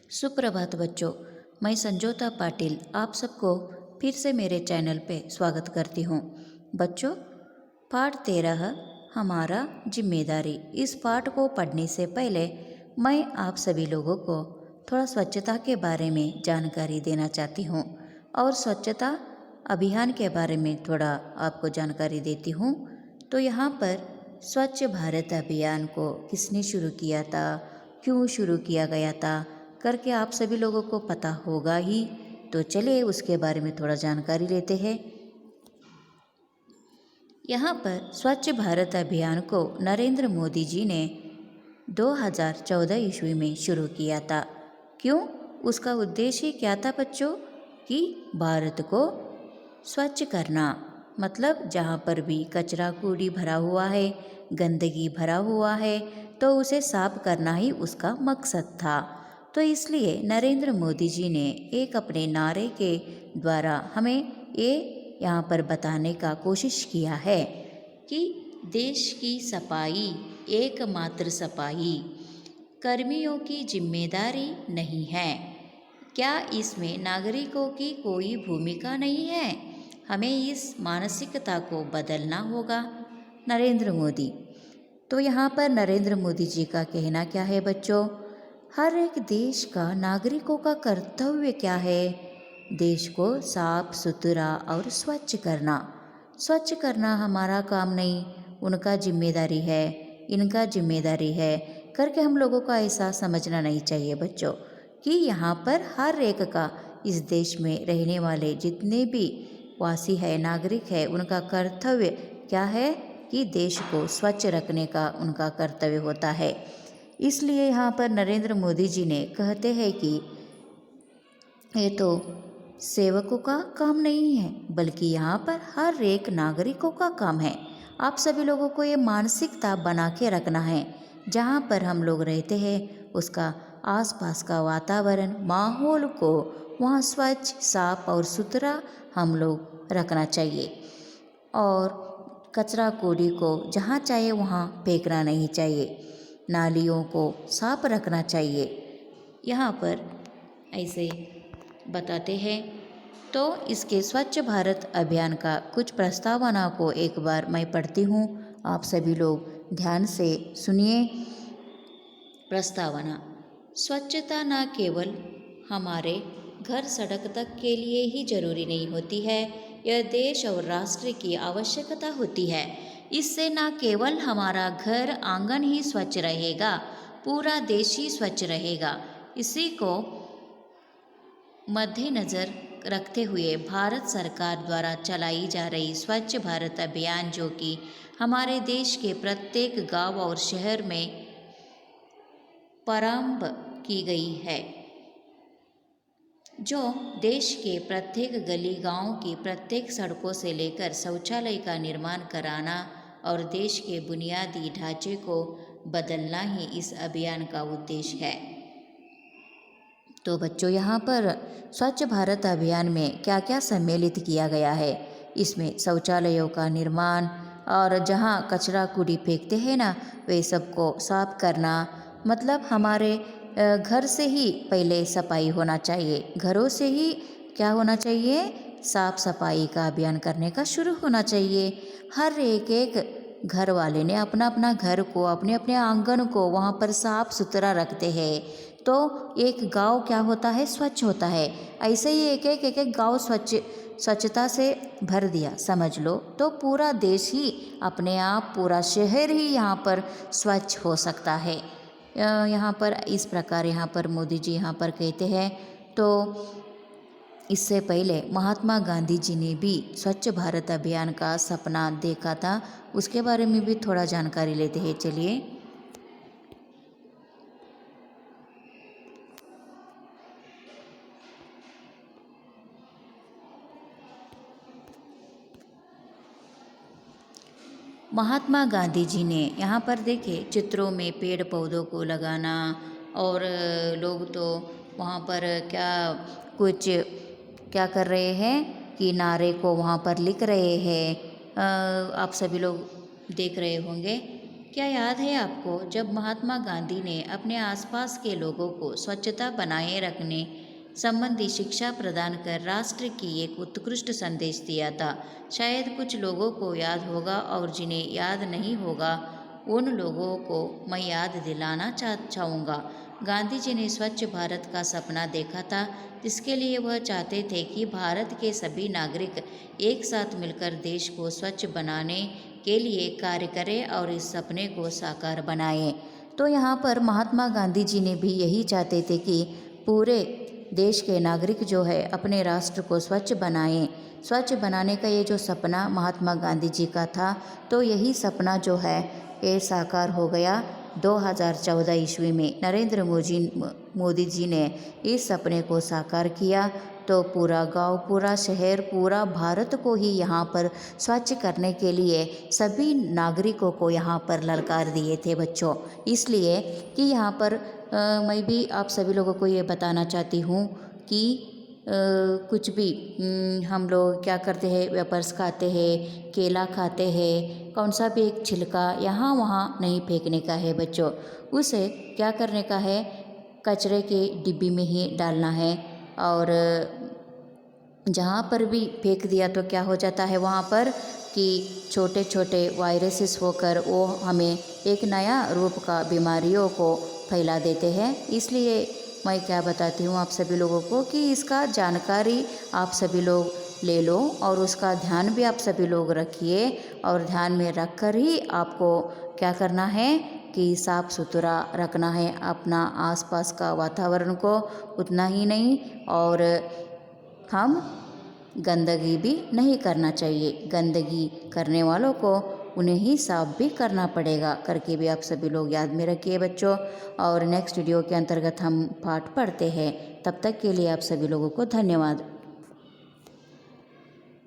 सुप्रभात बच्चों, मैं संजोता पाटिल आप सबको फिर से मेरे चैनल पे स्वागत करती हूँ। बच्चों, पाठ 13 हमारा जिम्मेदारी। इस पाठ को पढ़ने से पहले मैं आप सभी लोगों को थोड़ा स्वच्छता के बारे में जानकारी देना चाहती हूँ और स्वच्छता अभियान के बारे में थोड़ा आपको जानकारी देती हूँ। तो यहाँ पर स्वच्छ भारत अभियान को किसने शुरू किया था, क्यों शुरू किया गया था करके आप सभी लोगों को पता होगा ही। तो चलिए उसके बारे में थोड़ा जानकारी लेते हैं। यहाँ पर स्वच्छ भारत अभियान को नरेंद्र मोदी जी ने 2014 ईस्वी में शुरू किया था। क्यों? उसका उद्देश्य क्या था बच्चों? कि भारत को स्वच्छ करना, मतलब जहाँ पर भी कचरा कूड़ी भरा हुआ है, गंदगी भरा हुआ है, तो उसे साफ करना ही उसका मकसद था। तो इसलिए नरेंद्र मोदी जी ने एक अपने नारे के द्वारा हमें ये यहाँ पर बताने का कोशिश किया है कि देश की सफाई एकमात्र सफाई कर्मियों की जिम्मेदारी नहीं है। क्या इसमें नागरिकों की कोई भूमिका नहीं है? हमें इस मानसिकता को बदलना होगा। नरेंद्र मोदी, तो यहाँ पर नरेंद्र मोदी जी का कहना क्या है बच्चों? हर एक देश का नागरिकों का कर्तव्य क्या है? देश को साफ सुथरा और स्वच्छ करना। स्वच्छ करना हमारा काम नहीं, उनका जिम्मेदारी है, इनका जिम्मेदारी है करके हम लोगों को ऐसा समझना नहीं चाहिए बच्चों कि यहाँ पर हर एक का, इस देश में रहने वाले जितने भी वासी है, नागरिक है, उनका कर्तव्य क्या है कि देश को स्वच्छ रखने का उनका कर्तव्य होता है। इसलिए यहाँ पर नरेंद्र मोदी जी ने कहते हैं कि ये तो सेवकों का काम नहीं है, बल्कि यहाँ पर हर एक नागरिकों का काम है। आप सभी लोगों को ये मानसिकता बना के रखना है। जहाँ पर हम लोग रहते हैं उसका आसपास का वातावरण, माहौल को वहाँ स्वच्छ, साफ और सुथरा हम लोग रखना चाहिए और कचरा कूड़ी को जहाँ चाहे वहाँ फेंकना नहीं चाहिए। नालियों को साफ रखना चाहिए। यहाँ पर ऐसे बताते हैं। तो इसके स्वच्छ भारत अभियान का कुछ प्रस्तावना को एक बार मैं पढ़ती हूँ, आप सभी लोग ध्यान से सुनिए। प्रस्तावना: स्वच्छता न केवल हमारे घर सड़क तक के लिए ही जरूरी नहीं होती है, यह देश और राष्ट्र की आवश्यकता होती है। इससे न केवल हमारा घर आंगन ही स्वच्छ रहेगा, पूरा देश ही स्वच्छ रहेगा। इसी को मद्देनज़र रखते हुए भारत सरकार द्वारा चलाई जा रही स्वच्छ भारत अभियान, जो कि हमारे देश के प्रत्येक गांव और शहर में प्रारंभ की गई है, जो देश के प्रत्येक गली गांव की प्रत्येक सड़कों से लेकर शौचालय का निर्माण कराना और देश के बुनियादी ढांचे को बदलना ही इस अभियान का उद्देश्य है। तो बच्चों, यहाँ पर स्वच्छ भारत अभियान में क्या क्या सम्मिलित किया गया है? इसमें शौचालयों का निर्माण और जहाँ कचरा कूड़ी फेंकते हैं ना, वे सबको साफ करना, मतलब हमारे घर से ही पहले सफाई होना चाहिए। घरों से ही क्या होना चाहिए? साफ सफाई का अभियान करने का शुरू होना चाहिए। हर एक घर वाले ने अपना अपना घर को, अपने अपने आंगन को वहाँ पर साफ सुथरा रखते हैं, तो एक गांव क्या होता है? स्वच्छ होता है। ऐसे ही एक गांव स्वच्छता से भर दिया समझ लो, तो पूरा देश ही अपने आप, पूरा शहर ही यहाँ पर स्वच्छ हो सकता है। यहाँ पर इस प्रकार यहाँ पर मोदी जी यहाँ पर कहते हैं। तो इससे पहले महात्मा गांधी जी ने भी स्वच्छ भारत अभियान का सपना देखा था, उसके बारे में भी थोड़ा जानकारी लेते हैं। चलिए, महात्मा गांधी जी ने यहाँ पर देखे चित्रों में पेड़ पौधों को लगाना, और लोग तो वहाँ पर क्या कर रहे हैं कि नारे को वहाँ पर लिख रहे हैं। आप सभी लोग देख रहे होंगे क्या याद है आपको जब महात्मा गांधी ने अपने आसपास के लोगों को स्वच्छता बनाए रखने संबंधी शिक्षा प्रदान कर राष्ट्र की एक उत्कृष्ट संदेश दिया था। शायद कुछ लोगों को याद होगा और जिन्हें याद नहीं होगा उन लोगों को मैं याद दिलाना चाहूँगा। गांधी जी ने स्वच्छ भारत का सपना देखा था, जिसके लिए वह चाहते थे कि भारत के सभी नागरिक एक साथ मिलकर देश को स्वच्छ बनाने के लिए कार्य करें और इस सपने को साकार बनाएं। तो यहाँ पर महात्मा गांधी जी ने भी यही चाहते थे कि पूरे देश के नागरिक जो है अपने राष्ट्र को स्वच्छ बनाएं। स्वच्छ बनाने का ये जो सपना महात्मा गांधी जी का था, तो यही सपना जो है ये साकार हो गया 2014 ईस्वी में। नरेंद्र मोदी जी ने इस सपने को साकार किया, तो पूरा गांव, पूरा शहर, पूरा भारत को ही यहाँ पर स्वच्छ करने के लिए सभी नागरिकों को यहाँ पर ललकार दिए थे बच्चों। इसलिए कि यहाँ पर मैं भी आप सभी लोगों को ये बताना चाहती हूँ कि कुछ भी हम लोग क्या करते हैं, वेपर्स खाते हैं, केला खाते हैं, कौन सा भी एक छिलका यहाँ वहाँ नहीं फेंकने का है बच्चों। उसे क्या करने का है, कचरे के डिब्बी में ही डालना है। और जहाँ पर भी फेंक दिया तो क्या हो जाता है वहाँ पर कि छोटे छोटे वायरसेस होकर वो हमें एक नया रूप का बीमारियों को फैला देते हैं। इसलिए मैं क्या बताती हूँ आप सभी लोगों को कि इसका जानकारी आप सभी लोग ले लो और उसका ध्यान भी आप सभी लोग रखिए। और ध्यान में रख कर ही आपको क्या करना है कि साफ़ सुथरा रखना है अपना आसपास का वातावरण को। उतना ही नहीं, और हम गंदगी भी नहीं करना चाहिए। गंदगी करने वालों को उन्हें ही साफ भी करना पड़ेगा, करके भी आप सभी लोग याद में रखिए बच्चों। और नेक्स्ट वीडियो के अंतर्गत हम पाठ पढ़ते हैं। तब तक के लिए आप सभी लोगों को धन्यवाद।